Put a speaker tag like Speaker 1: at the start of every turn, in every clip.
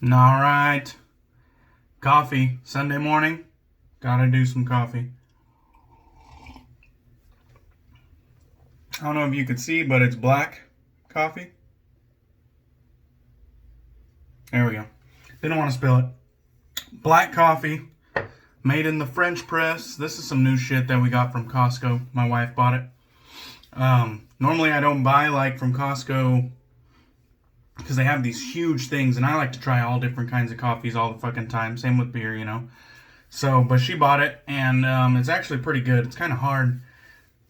Speaker 1: All right. Coffee. Sunday morning. Gotta do some coffee. I don't know if you could see, but it's black coffee. There we go. Didn't want to spill it. Black coffee. Made in the French press. This is some new shit that we got from Costco. My wife bought it. Normally I don't buy like from Costco because they have these huge things, and I like to try all different kinds of coffees all the fucking time. Same with beer, you know. So, but she bought it, and it's actually pretty good. It's kind of hard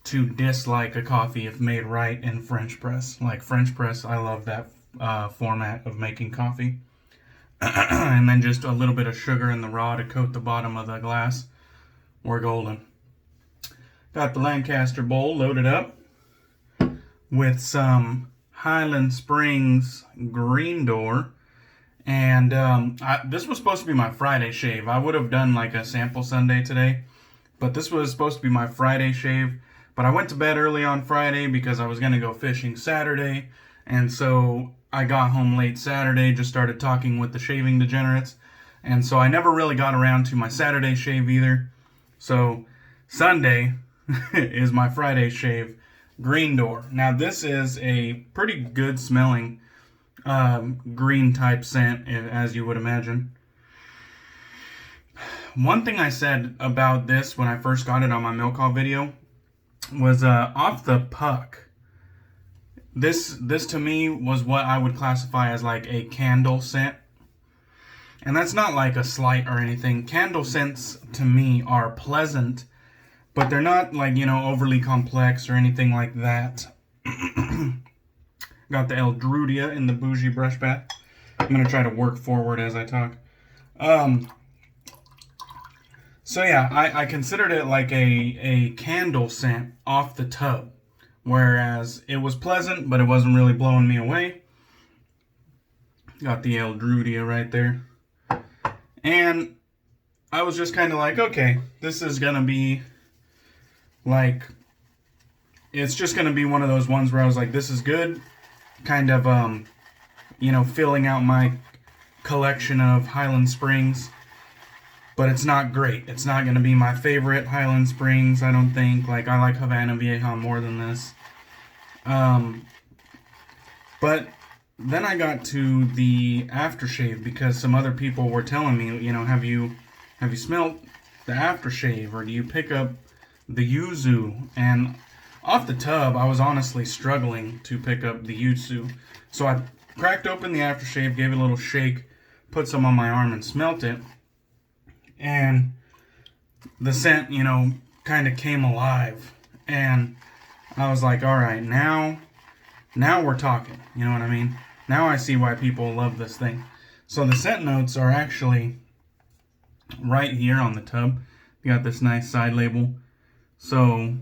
Speaker 1: to dislike a coffee if made right in French press. Like French press, I love that format of making coffee. And then just a little bit of sugar in the raw to coat the bottom of the glass. We're golden. Got the Lancaster bowl loaded up with some Highland Springs Green Door. And this was supposed to be my Friday shave. I would have done like a sample Sunday today, but this was supposed to be my Friday shave. But I went to bed early on Friday because I was going to go fishing Saturday. And so I got home late Saturday, just started talking with the shaving degenerates. And so I never really got around to my Saturday shave either. So Sunday is my Friday shave, Green Door. Now this is a pretty good smelling green type scent, as you would imagine. One thing I said about this when I first got it on my milk haul video was off the puck. This to me was what I would classify as like a candle scent. And that's not like a slight or anything. Candle scents to me are pleasant, but they're not like, you know, overly complex or anything like that. Got the Druida in the bougie brush bath. I'm going to try to work forward as I talk. So yeah, I considered it like a candle scent off the tub. Whereas it was pleasant, but it wasn't really blowing me away. Got the Druida right there. And I was just kind of like, okay, this is going to be like, it's just going to be one of those ones where I was like, this is good. Kind of, you know, filling out my collection of Highland Springs. But it's not great. It's not going to be my favorite Highland Springs, I don't think. Like, I like Havana Vieja more than this. But then I got to the aftershave because some other people were telling me, you know, have you smelled the aftershave, or do you pick up the yuzu? And off the tub, I was honestly struggling to pick up the yuzu. So I cracked open the aftershave, gave it a little shake, put some on my arm and smelt it. And the scent, you know, kind of came alive. And I was like, all right, now we're talking. You know what I mean? Now I see why people love this thing. So the scent notes are actually right here on the tub. You got this nice side label. So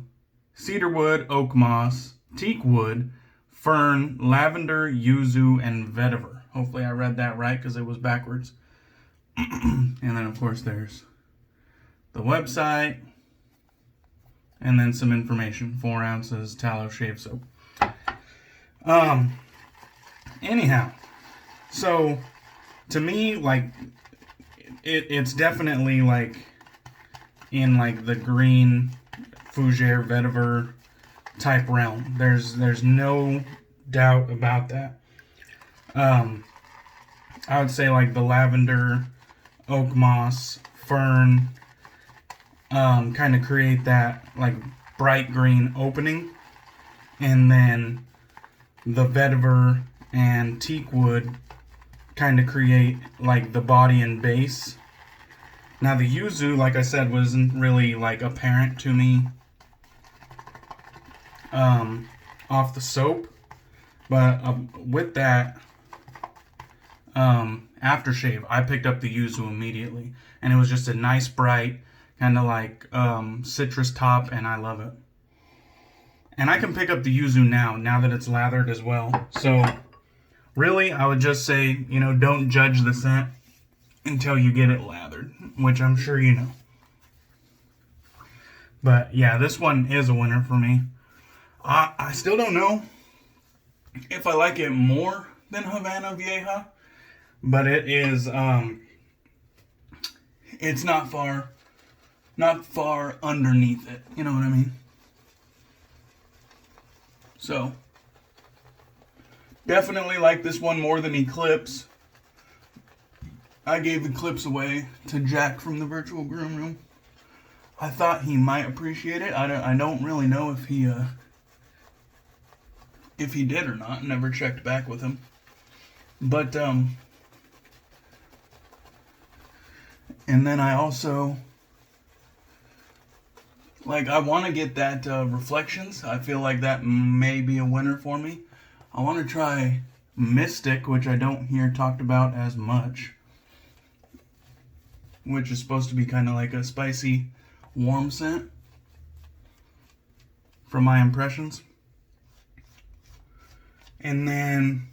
Speaker 1: cedarwood, oak moss, teak wood, fern, lavender, yuzu, and vetiver. Hopefully I read that right because it was backwards. And then of course there's the website, and then some information. 4 ounces tallow shave soap. Anyhow, so to me, like, it's definitely like in like the green fougere vetiver type realm. There's no doubt about that. I would say like the lavender, oak moss, fern, kind of create that like bright green opening, and then the vetiver and teak wood kind of create like the body and base. Now the yuzu, like I said, wasn't really like apparent to me off the soap, but with that aftershave, I picked up the yuzu immediately, and it was just a nice bright kind of like citrus top, and I love it. And I can pick up the yuzu now that it's lathered as well. So really, I would just say, you know, don't judge the scent until you get it lathered, which I'm sure you know. But yeah, this one is a winner for me. I still don't know if I like it more than Havana Vieja, but it is, it's not far underneath it. You know what I mean? So, definitely like this one more than Eclipse. I gave the clips away to Jack from the virtual groom room. I thought he might appreciate it. I don't really know if he did or not. Never checked back with him. But and then I also I want to get that Reflections. I feel like that may be a winner for me. I want to try Mystic, which I don't hear talked about as much, which is supposed to be kind of like a spicy, warm scent, from my impressions. And then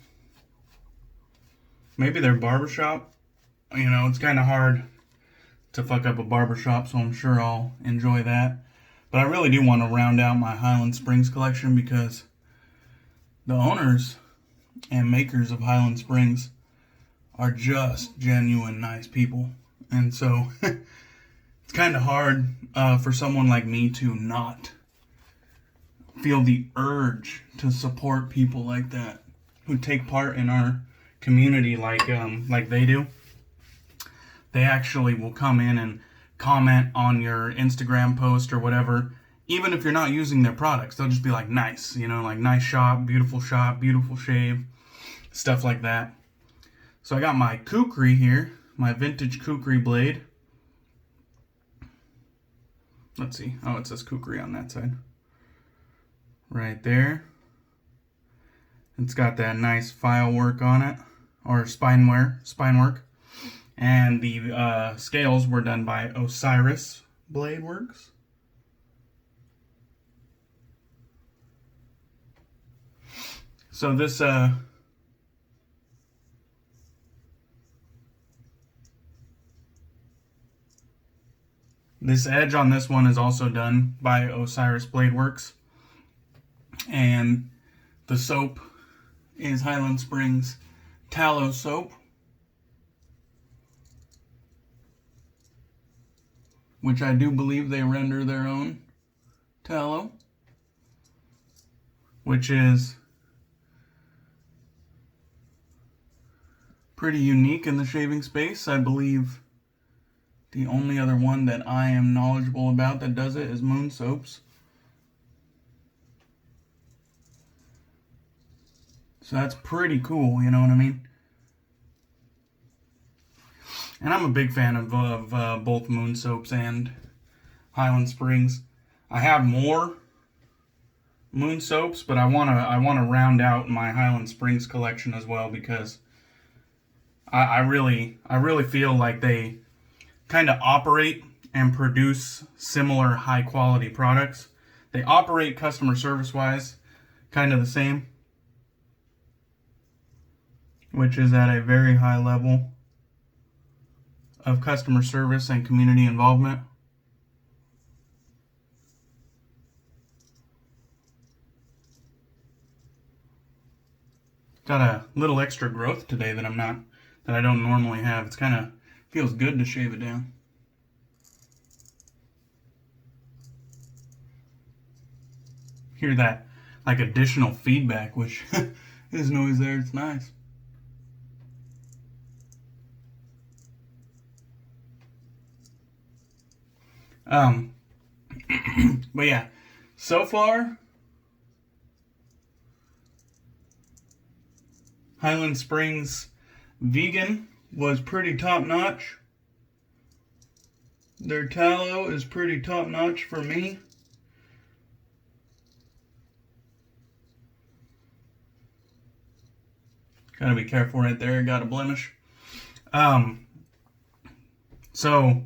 Speaker 1: maybe their barbershop. You know, it's kind of hard to fuck up a barbershop, so I'm sure I'll enjoy that. But I really do want to round out my Highland Springs collection because the owners and makers of Highland Springs are just genuine nice people. And so it's kind of hard for someone like me to not feel the urge to support people like that who take part in our community like they do. They actually will come in and comment on your Instagram post or whatever, even if you're not using their products. They'll just be like, nice, you know, like nice shop, beautiful shave, stuff like that. So I got my Kukri here, my vintage Kukri blade. Let's see. Oh, it says Kukri on that side. Right there. It's got that nice file work on it, or spine work. And the scales were done by Osiris Bladeworks. So this this edge on this one is also done by Osiris Bladeworks. And the soap is Highland Springs Tallow Soap, which I do believe they render their own tallow, which is pretty unique in the shaving space. I believe the only other one that I am knowledgeable about that does it is Moon Soaps. So that's pretty cool, you know what I mean? And I'm a big fan of both Moon Soaps and Highland Springs. I have more Moon Soaps, but I wanna round out my Highland Springs collection as well, because I really feel like they kind of operate and produce similar high quality products. They operate customer service wise kind of the same, which is at a very high level of customer service and community involvement. Got a little extra growth today that I don't normally have. It's kind of feels good to shave it down. Hear that like additional feedback, which isn't always there. It's nice. But yeah, so far, Highland Springs vegan was pretty top notch. Their tallow is pretty top notch for me. Gotta be careful right there, got a blemish. So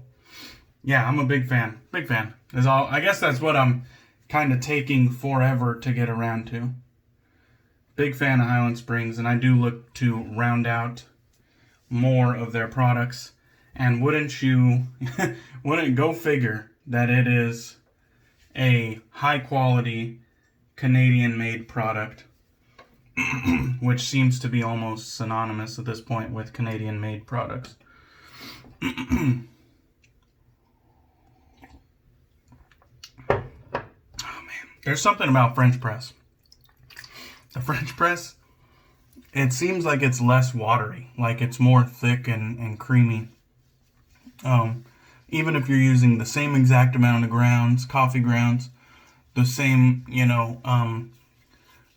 Speaker 1: yeah, I'm a big fan. I guess that's what I'm kind of taking forever to get around to. Big fan of Highland Springs, and I do look to round out more of their products. And wouldn't go figure that it is a high quality Canadian made product which seems to be almost synonymous at this point with Canadian-made products. Oh man, there's something about French press. The French press, it seems like it's less watery, like it's more thick and creamy. Even if you're using the same exact amount of grounds, coffee grounds, the same,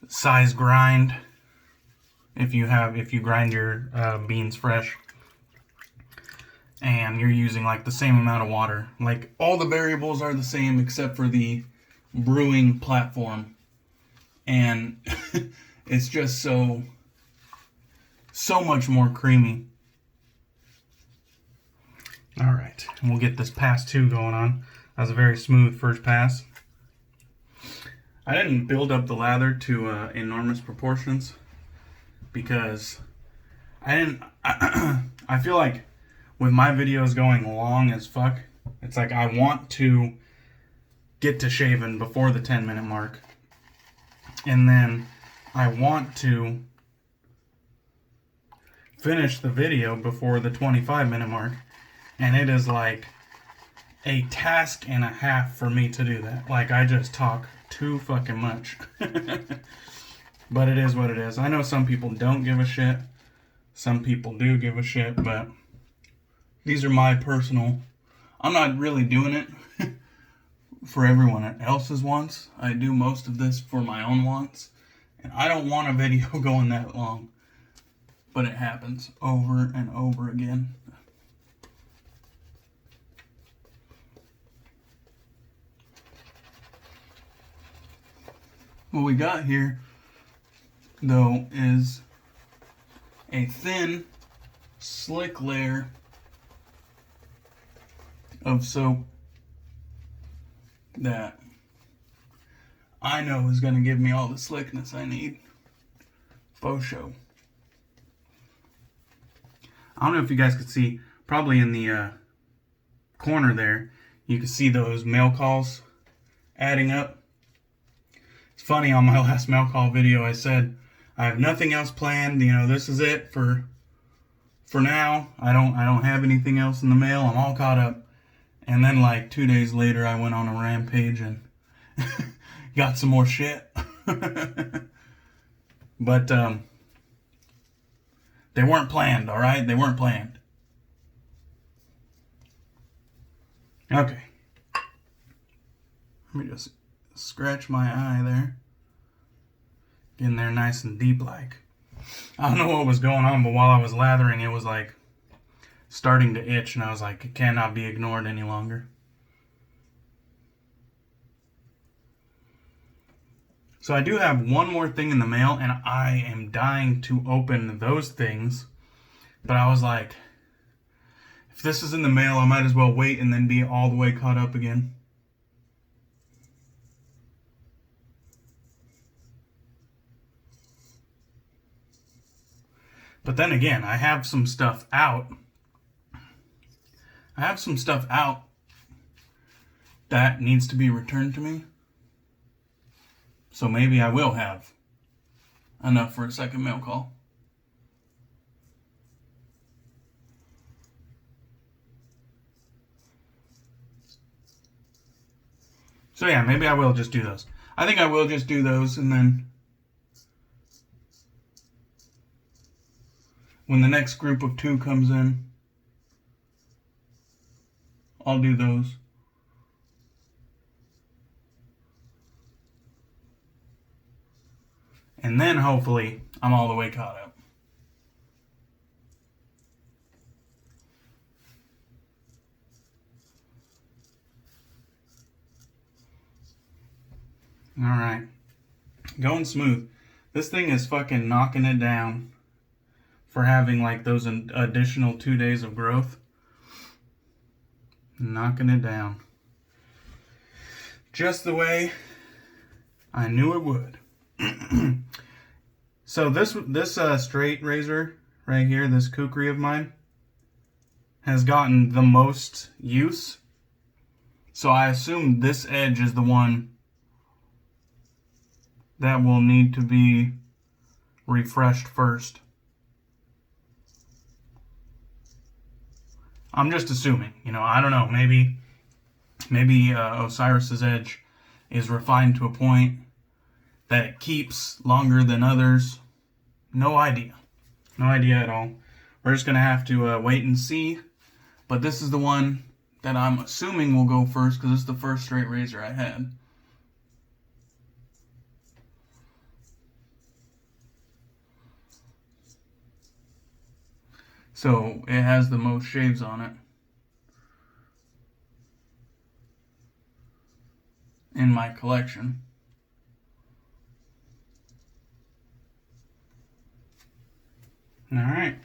Speaker 1: size grind, if you grind your beans fresh, and you're using like the same amount of water, like all the variables are the same except for the brewing platform, and it's just so much more creamy. All right, and we'll get this pass 2 going on. That was a very smooth first pass. I didn't build up the lather to enormous proportions because I feel like with my videos going long as fuck, it's like I want to get to shaving before the 10-minute mark. And then I want to finish the video before the 25-minute mark. And it is like a task and a half for me to do that. Like, I just talk too fucking much. But it is what it is. I know some people don't give a shit. Some people do give a shit, but these are my personal... I'm not really doing it for everyone else's wants. I do most of this for my own wants. And I don't want a video going that long. But it happens over and over again. What we got here, though, is a thin, slick layer of soap that I know is going to give me all the slickness I need. Faux show. I don't know if you guys could see, probably in the corner there, you can see those mail calls adding up. It's funny, on my last mail call video, I said, I have nothing else planned. This is it for now. I don't have anything else in the mail. I'm all caught up. And then like 2 days later, I went on a rampage and got some more shit. But they weren't planned, all right? They weren't planned. Okay. Let me just scratch my eye there. Getting there nice and deep like. I don't know what was going on, but while I was lathering, it was like starting to itch, and I was like, it cannot be ignored any longer. So I do have one more thing in the mail, and I am dying to open those things. But I was like, if this is in the mail, I might as well wait and then be all the way caught up again. But then again, I have some stuff out. That needs to be returned to me. So maybe I will have enough for a second mail call. So yeah, maybe I will just do those. I think I will just do those, and then when the next group of 2 comes in, I'll do those. And then hopefully I'm all the way caught up. Alright. Going smooth. This thing is fucking knocking it down for having like those additional 2 days of growth. Knocking it down. Just the way I knew it would. So this straight razor right here, this Kukri of mine, has gotten the most use. So I assume this edge is the one that will need to be refreshed first. I'm just assuming, you know, I don't know, maybe Osiris's edge is refined to a point that it keeps longer than others. No idea. No idea at all. We're just going to have to wait and see. But this is the one that I'm assuming will go first because this is the first straight razor I had. So it has the most shaves on it in my collection. Alright.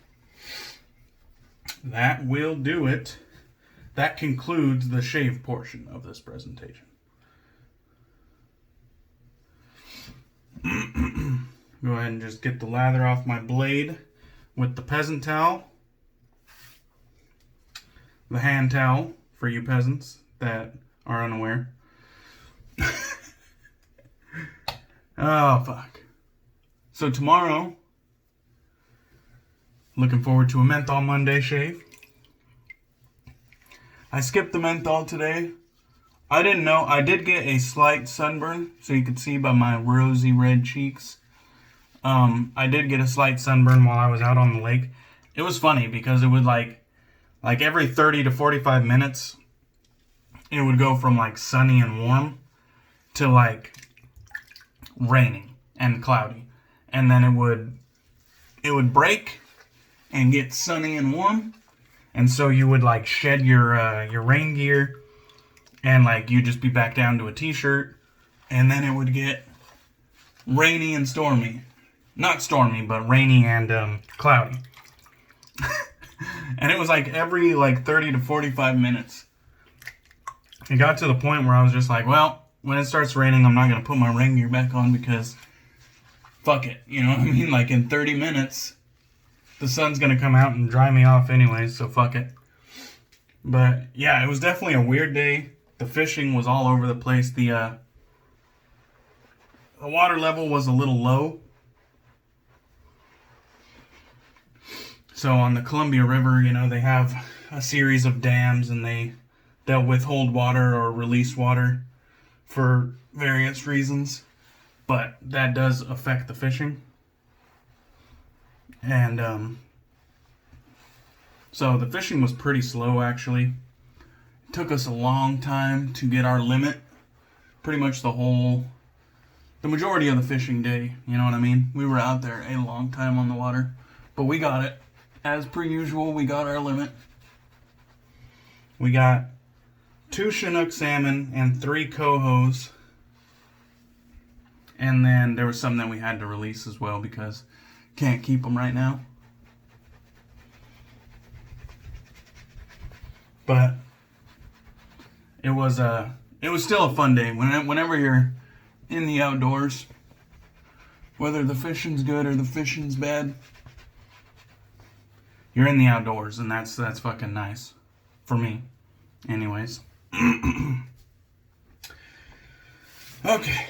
Speaker 1: That will do it. That concludes the shave portion of this presentation. Go ahead and just get the lather off my blade with the peasant towel. The hand towel for you peasants that are unaware. Oh, fuck. So tomorrow, looking forward to a menthol Monday shave. I skipped the menthol today. I didn't know. I did get a slight sunburn, so you could see by my rosy red cheeks. I did get a slight sunburn while I was out on the lake. It was funny because it would like every 30 to 45 minutes, it would go from like sunny and warm to like raining and cloudy. And then it would break and get sunny and warm. And so you would like shed your rain gear and like you just be back down to a t-shirt. And then it would get rainy and stormy. Not stormy, but rainy and cloudy. And it was like every like 30 to 45 minutes. It got to the point where I was just like, well, when it starts raining, I'm not going to put my rain gear back on because fuck it. You know what I mean? Like in 30 minutes, the sun's going to come out and dry me off anyways, so fuck it. But yeah, it was definitely a weird day. The fishing was all over the place. The water level was a little low. So on the Columbia River, you know, they have a series of dams and they'll withhold water or release water for various reasons. But that does affect the fishing. And so the fishing was pretty slow actually. It took us a long time to get our limit. Pretty much the majority of the fishing day, you know what I mean? We were out there a long time on the water, but we got it. As per usual, we got our limit. We got 2 Chinook salmon and 3 cohos. And then there was some that we had to release as well because can't keep them right now. But it was still a fun day. Whenever you're in the outdoors, whether the fishing's good or the fishing's bad, you're in the outdoors, and that's fucking nice. For me. Anyways. Okay.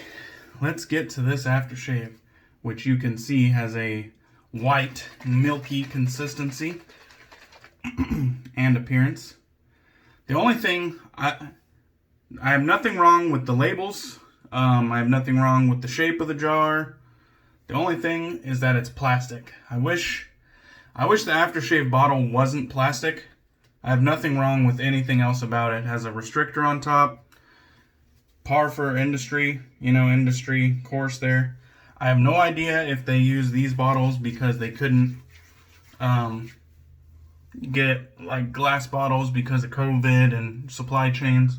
Speaker 1: Let's get to this aftershave, which you can see has a white, milky consistency and appearance. The only thing, I have nothing wrong with the labels. I have nothing wrong with the shape of the jar. The only thing is that it's plastic. I wish the aftershave bottle wasn't plastic. I have nothing wrong with anything else about it. It has a restrictor on top. Par for industry, industry course there. I have no idea if they use these bottles because they couldn't get like glass bottles because of COVID and supply chains.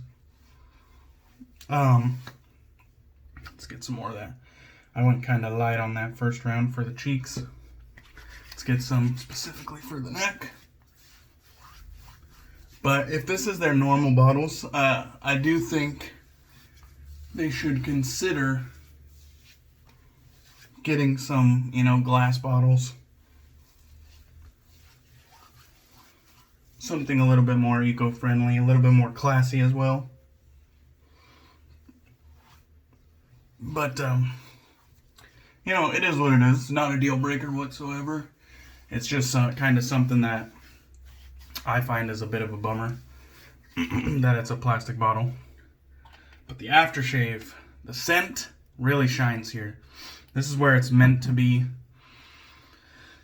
Speaker 1: Let's get some more of that. I went kind of light on that first round for the cheeks. Let's get some specifically for the neck. But if this is their normal bottles, I do think they should consider getting some, glass bottles. Something a little bit more eco-friendly, a little bit more classy as well. But, you know, it is what it is. It's not a deal breaker whatsoever. It's just kind of something that I find is a bit of a bummer that it's a plastic bottle. But the aftershave, the scent really shines here. This is where it's meant to be.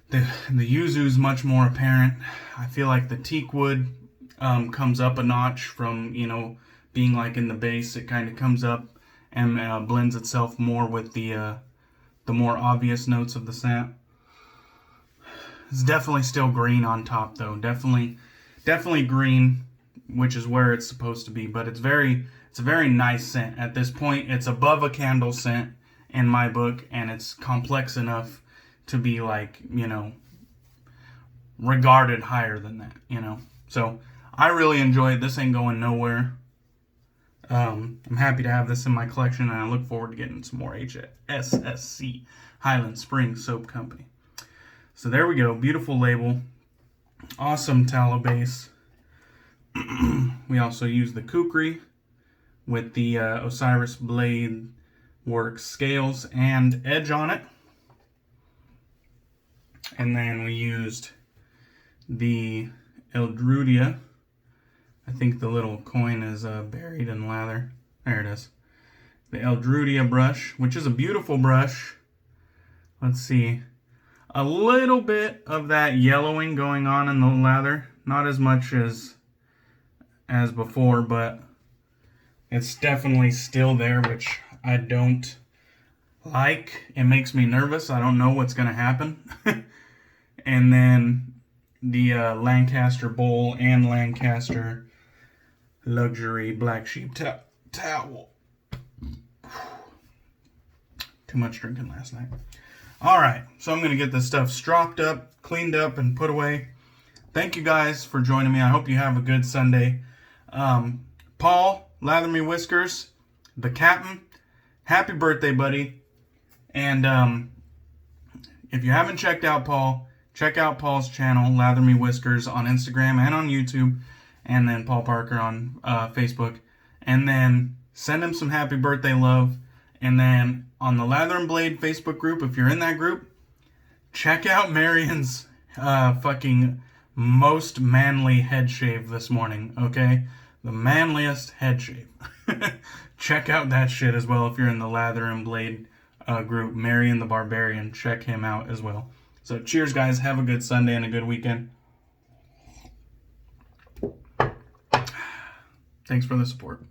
Speaker 1: The yuzu's much more apparent. I feel like the teak wood comes up a notch from, you know, being like in the base. It kind of comes up and blends itself more with the more obvious notes of the scent. It's definitely still green on top though. Definitely green, which is where it's supposed to be. But it's a very nice scent. At this point, it's above a candle scent in my book, and it's complex enough to be like, you know, regarded higher than that, you know. So I really enjoy it. This ain't going nowhere. I'm happy to have this in my collection, and I look forward to getting some more HSSC Highland Spring Soap Company. So there we go. Beautiful label. Awesome tallow base. We also use the Kukri with the Osiris Bladeworks scales and edge on it. And then we used the Druida. I think the little coin is buried in lather. There it is. The Druida brush, which is a beautiful brush. Let's see. A little bit of that yellowing going on in the lather. Not as much as before, but it's definitely still there, which I don't like. It makes me nervous. I don't know what's going to happen. And then the Lancaster bowl and Lancaster luxury black sheep towel. Too much drinking last night. Alright, so I'm going to get this stuff stropped up, cleaned up, and put away. Thank you guys for joining me. I hope you have a good Sunday. Paul, LatherMeWhiskers, the captain, happy birthday, buddy. And if you haven't checked out Paul, check out Paul's channel, LatherMeWhiskers, on Instagram and on YouTube. And then Paul Parker on Facebook. And then send him some happy birthday love. And then on the Lather and Blade Facebook group, if you're in that group, check out Marion's fucking most manly head shave this morning, okay? The manliest head shave. Check out that shit as well if you're in the Lather and Blade group. Marion the Barbarian, check him out as well. So cheers, guys. Have a good Sunday and a good weekend. Thanks for the support.